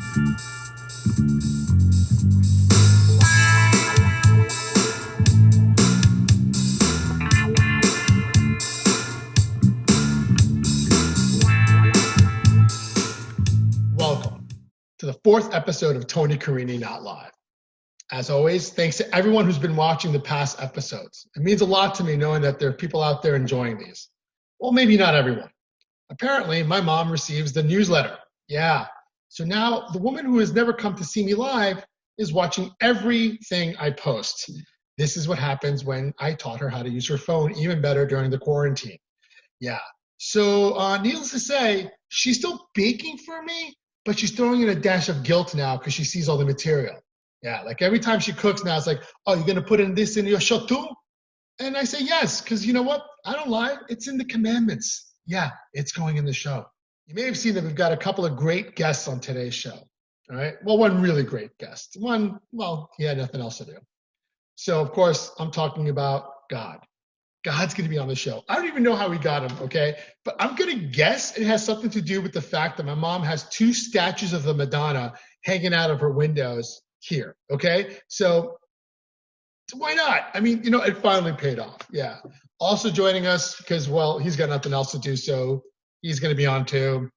Welcome to the fourth episode of Tony Carini Not Live. As always, thanks to everyone who's been watching the past episodes. It means a lot to me knowing that there are people out there enjoying these. Well, maybe not everyone. Apparently, my mom receives the newsletter. Yeah. So now the woman who has never come to see me live is watching everything I post. This is what happens when I taught her how to use her phone even better during the quarantine. Yeah. So needless to say, she's still baking for me, but she's throwing in a dash of guilt now because she sees all the material. Yeah, like every time she cooks now, it's like, oh, you're going to put in this in your show too? And I say yes, because you know what? I don't lie. It's in the commandments. Yeah, it's going in the show. You may have seen that we've got a couple of great guests on today's show. All right. Well, one really great guest. One, well, he had nothing else to do. So, of course, I'm talking about God. God's going to be on the show. I don't even know how we got him, okay? But I'm going to guess it has something to do with the fact that my mom has two statues of the Madonna hanging out of her windows here, okay? So why not? I mean, you know, it finally paid off. Yeah. Also joining us, because, well, he's got nothing else to do, so he's going to be on too,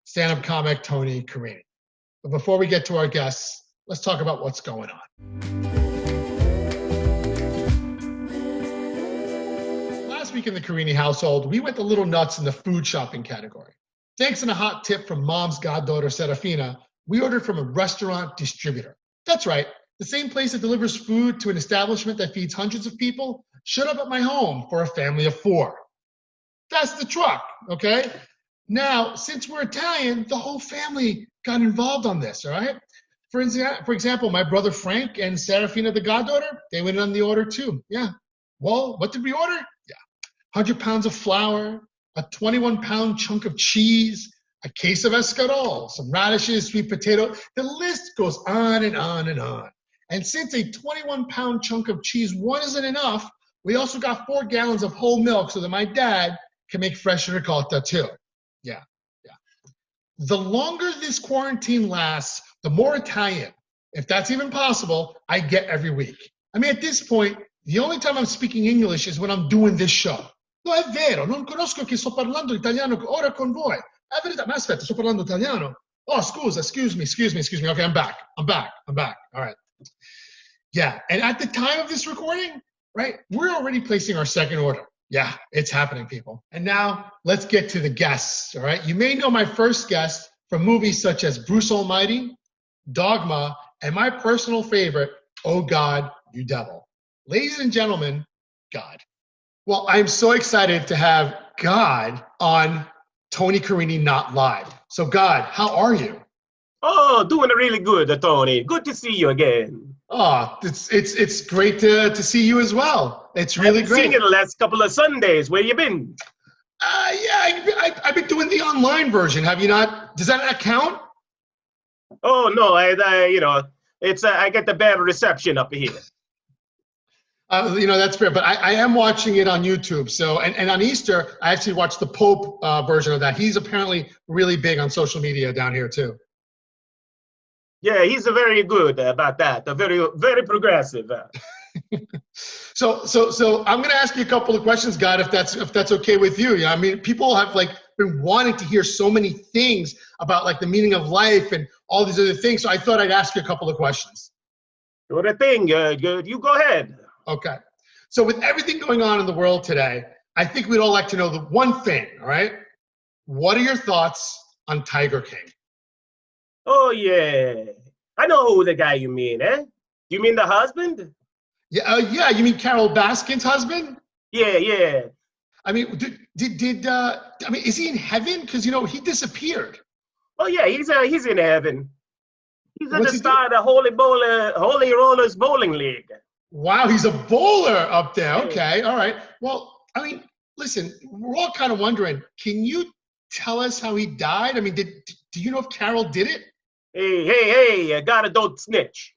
stand-up comic Tony Carini. But before we get to our guests, let's talk about what's going on. Last week in the Carini household, we went a little nuts in the food shopping category. Thanks to a hot tip from mom's goddaughter, Serafina, we ordered from a restaurant distributor. That's right, the same place that delivers food to an establishment that feeds hundreds of people showed up at my home for a family of 4. That's the truck, okay? Now, since we're Italian, the whole family got involved on this, all right? For example, my brother Frank and Serafina, the goddaughter, they went on the order too. Yeah. Well, what did we order? 100 pounds of flour, a 21-pound chunk of cheese, a case of escarole, some radishes, sweet potato. The list goes on and on and on. And since a 21-pound chunk of cheese wasn't enough, we also got 4 gallons of whole milk so that my dad can make fresh ricotta too. Yeah. The longer this quarantine lasts, the more Italian, if that's even possible, I get every week. I mean, at this point, the only time I'm speaking English is when I'm doing this show. No, è vero, non conosco che sto parlando italiano ora con voi. È verità, ma aspetta, sto parlando italiano. Oh, scusa, excuse me. Okay, I'm back. All right. Yeah, and at the time of this recording, right, we're already placing our second order. Yeah, it's happening, people. And now let's get to the guests, all right? You may know my first guest from movies such as Bruce Almighty, Dogma, and my personal favorite, Oh God, You Devil. Ladies and gentlemen, God. Well, I'm so excited to have God on Tony Carini Not Live. So God, how are you? Oh, doing really good, Tony. Good to see you again. Oh, it's great to see you as well. It's really great. Seen you the last couple of Sundays. Where you been? Yeah, I've been doing the online version. Have you not? Does that not count? Oh no, I get the bad reception up here. That's fair, but I am watching it on YouTube. So, and on Easter, I actually watched the Pope version of that. He's apparently really big on social media down here too. Yeah, he's very good about that. Very, very progressive. So I'm going to ask you a couple of questions, God, if that's okay with you. Yeah, I mean, people have been wanting to hear so many things about the meaning of life and all these other things. So I thought I'd ask you a couple of questions. Sure thing. Good. You go ahead. Okay. So with everything going on in the world today, I think we'd all like to know the one thing, all right? What are your thoughts on Tiger King? Oh, yeah. I know who the guy you mean, eh? You mean the husband? Yeah, you mean Carol Baskin's husband? Yeah. I mean, is he in heaven? Because, he disappeared. Oh, yeah, he's in heaven. He's at the star of the Holy Rollers Bowling League. Wow, he's a bowler up there. Okay, all right. Well, I mean, listen, we're all kind of wondering, can you tell us how he died? I mean, do you know if Carol did it? Hey, don't snitch.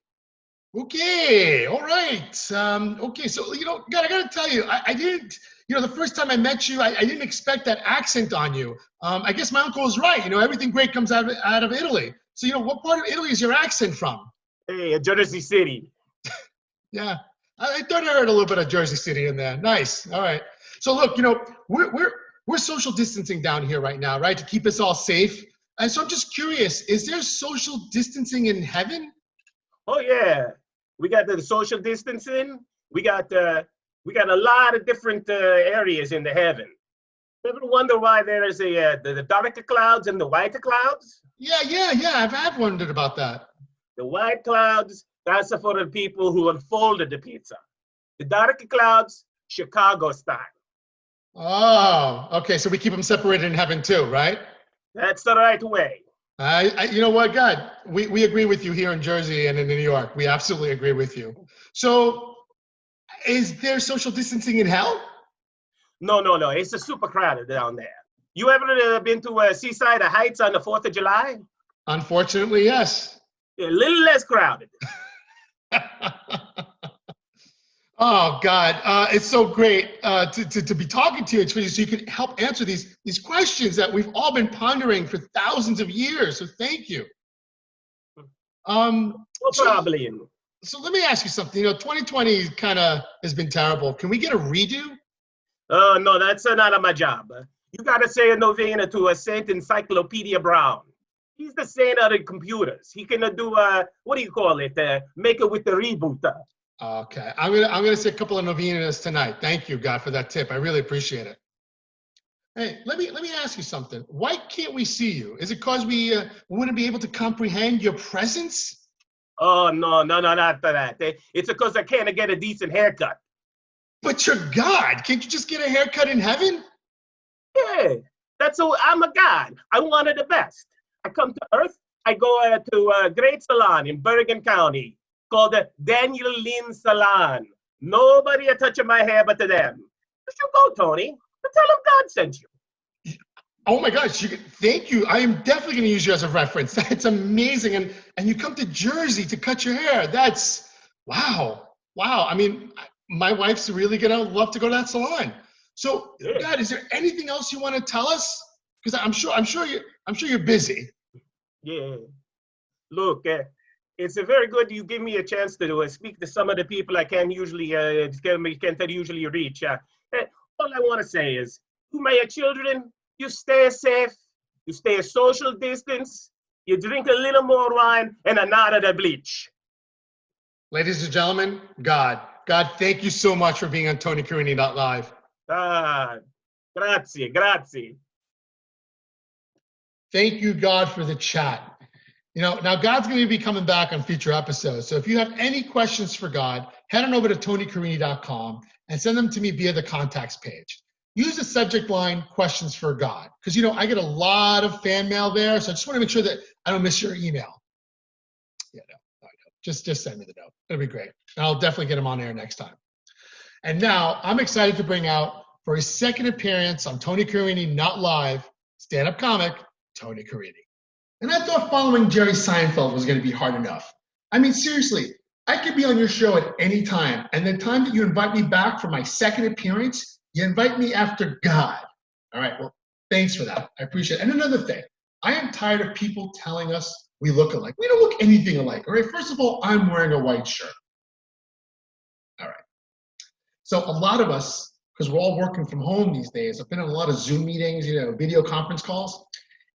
Okay, all right. Okay, so, God, I got to tell you, I didn't, the first time I met you, I didn't expect that accent on you. I guess my uncle was right. Everything great comes out of Italy. So, what part of Italy is your accent from? Hey, Jersey City. Yeah, I thought I heard a little bit of Jersey City in there. Nice. All right. So look, we're social distancing down here right now, right, to keep us all safe. And so I'm just curious: is there social distancing in heaven? Oh yeah, we got the social distancing. We got a lot of different areas in the heaven. Ever wonder why there is the darker clouds and the whiter clouds? Yeah. I've wondered about that. The white clouds, that's for the people who unfolded the pizza. The darker clouds, Chicago style. Oh, okay. So we keep them separated in heaven too, right? That's the right way. You know what, God, we agree with you here in Jersey and in New York. We absolutely agree with you. So, is there social distancing in hell? No. It's a super crowded down there. You ever been to Seaside Heights on the 4th of July? Unfortunately, yes. A little less crowded. Oh God, it's so great to be talking to you, so you can help answer these questions that we've all been pondering for thousands of years. So thank you. No problem. So let me ask you something. 2020 kind of has been terrible. Can we get a redo? No, that's not my job. You gotta say a novena to a Saint Encyclopedia Brown. He's the saint of the computers. He can do what do you call it? Make it with the rebooter. Okay, I'm gonna say a couple of novenas tonight. Thank you, God, for that tip. I really appreciate it. Hey, let me ask you something. Why can't we see you? Is it because we wouldn't be able to comprehend your presence? Oh no, not for that. It's because I can't get a decent haircut. But you're God. Can't you just get a haircut in heaven? Yeah, that's who I'm a god. I'm one of the best. I come to Earth. I go to a great salon in Bergen County called the Daniel Lynn Salon. Nobody are touching my hair but to them. You should go, Tony. Tell them God sent you. Oh my gosh, thank you. I am definitely going to use you as a reference. That's amazing. And you come to Jersey to cut your hair. That's, wow. I mean, my wife's really going to love to go to that salon. So, Yeah. God, is there anything else you want to tell us? Because I'm sure you're busy. Yeah. Look, it's a very good you give me a chance to speak to some of the people I can't usually reach. All I want to say is, you, my children, you stay safe, you stay a social distance, you drink a little more wine and a nod of the bleach. Ladies and gentlemen, God, thank you so much for being on TonyCarini.live. Grazie. Thank you, God, for the chat. Now God's going to be coming back on future episodes. So if you have any questions for God, head on over to TonyCarini.com and send them to me via the contacts page. Use the subject line, questions for God. Because, I get a lot of fan mail there. So I just want to make sure that I don't miss your email. Yeah, no. Just send me the note. It'll be great. And I'll definitely get them on air next time. And now I'm excited to bring out, for his second appearance on Tony Carini Not Live, stand-up comic, Tony Carini. And I thought following Jerry Seinfeld was going to be hard enough. I mean, seriously, I could be on your show at any time. And the time that you invite me back for my second appearance, you invite me after God. All right, well, thanks for that. I appreciate it. And another thing, I am tired of people telling us we look alike. We don't look anything alike. All right, first of all, I'm wearing a white shirt. All right. So a lot of us, because we're all working from home these days, I've been on a lot of Zoom meetings, video conference calls.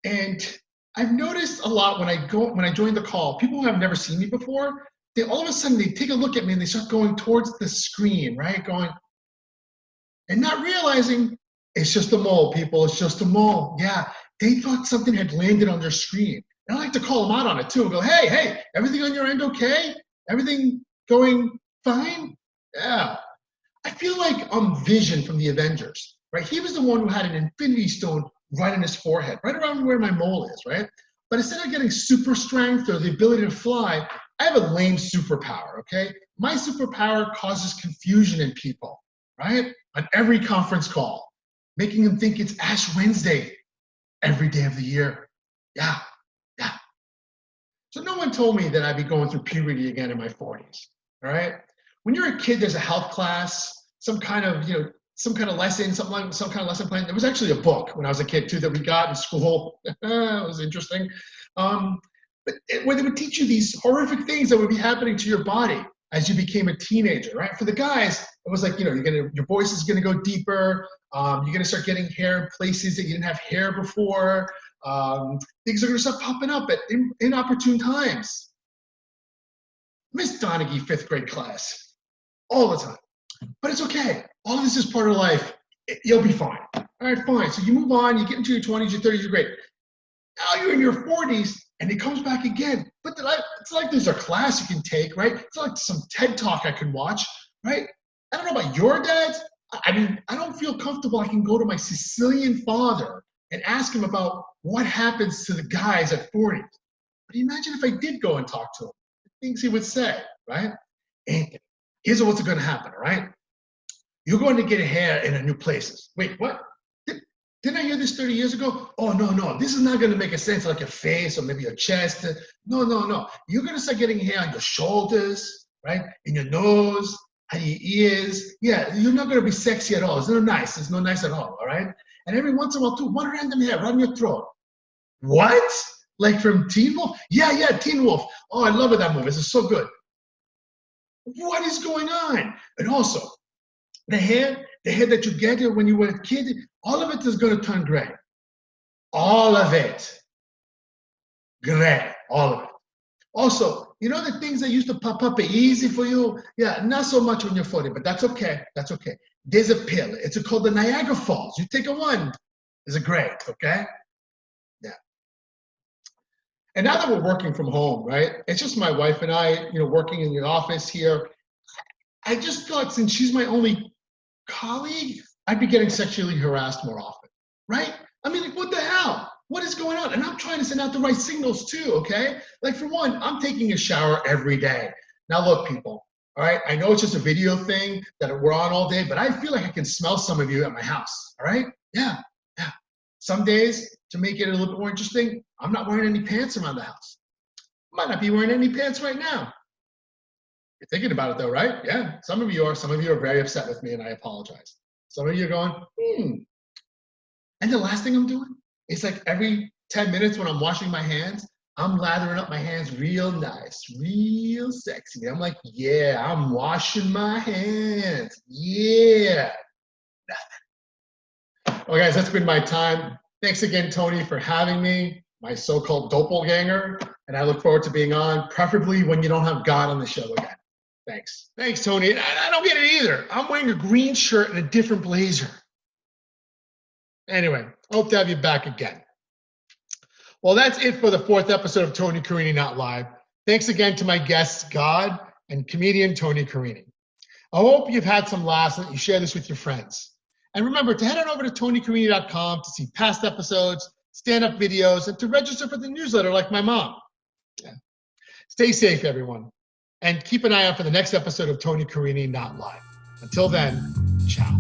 And I've noticed a lot when I join the call, people who have never seen me before, they all of a sudden they take a look at me and they start going towards the screen, right? And not realizing it's just a mole, people. It's just a mole. Yeah, they thought something had landed on their screen. And I like to call them out on it too and go, hey, everything on your end okay? Everything going fine? Yeah. I feel like I'm Vision from the Avengers, right? He was the one who had an Infinity Stone right on his forehead, right around where my mole is, right? But instead of getting super strength or the ability to fly, I have a lame superpower, okay? My superpower causes confusion in people, right? On every conference call, making them think it's Ash Wednesday every day of the year. Yeah. So no one told me that I'd be going through puberty again in my 40s, all right? When you're a kid, there's a health class, some kind of lesson, some kind of lesson plan. There was actually a book when I was a kid too that we got in school. It was interesting. But where they would teach you these horrific things that would be happening to your body as you became a teenager, right? For the guys, it was like, your voice is gonna go deeper. You're gonna start getting hair in places that you didn't have hair before. Things are gonna start popping up at inopportune times. Miss Donaghy, 5th grade class, all the time. But it's okay. All of this is part of life. You'll be fine. All right, fine. So you move on, you get into your 20s, your 30s, you're great. Now you're in your 40s, and it comes back again. But it's like there's a class you can take, right? It's like some TED Talk I can watch, right? I don't know about your dads. I mean, I don't feel comfortable. I can go to my Sicilian father and ask him about what happens to the guys at 40. But imagine if I did go and talk to him, the things he would say, right? Anthony, here's what's going to happen, all right? You're going to get hair in a new places. Wait, what? Didn't I hear this 30 years ago? Oh, no. This is not going to make a sense like your face or maybe your chest. No. You're going to start getting hair on your shoulders, right? In your nose, on your ears. Yeah, you're not going to be sexy at all. It's not nice. It's not nice at all right? And every once in a while, too, one random hair right on your throat. What? Like from Teen Wolf? Yeah, Teen Wolf. Oh, I love it, that movie. This is so good. What is going on? And also, the hair that you get when you were a kid, all of it is going to turn gray. All of it. Gray. All of it. Also, the things that used to pop up are easy for you? Yeah, not so much when you're 40, but that's okay. That's okay. There's a pill. It's called the Niagara Falls. You take a one. It's a great, okay? Yeah. And now that we're working from home, right? It's just my wife and I, working in the office here. I just thought since she's my only colleague, I'd be getting sexually harassed more often, right? I mean, like, what the hell? What is going on? And I'm trying to send out the right signals too, okay? Like, for one, I'm taking a shower every day. Now, look, people, all right? I know it's just a video thing that we're on all day, but I feel like I can smell some of you at my house, all right? Yeah. Some days, to make it a little bit more interesting, I'm not wearing any pants around the house. I might not be wearing any pants right now. You're thinking about it though, right? Yeah, some of you are. Some of you are very upset with me, and I apologize. Some of you are going, And the last thing I'm doing is like every 10 minutes when I'm washing my hands, I'm lathering up my hands real nice, real sexy. I'm like, yeah, I'm washing my hands. Yeah. Well, guys, that's been my time. Thanks again, Tony, for having me, my so-called doppelganger. And I look forward to being on, preferably when you don't have God on the show again. Thanks. Thanks, Tony. I don't get it either. I'm wearing a green shirt and a different blazer. Anyway, hope to have you back again. Well, that's it for the 4th episode of Tony Carini Not Live. Thanks again to my guests, God and comedian Tony Carini. I hope you've had some laughs and that you share this with your friends. And remember to head on over to TonyCarini.com to see past episodes, stand-up videos, and to register for the newsletter like my mom. Yeah. Stay safe, everyone. And keep an eye out for the next episode of Tony Carini Not Live. Until then, ciao.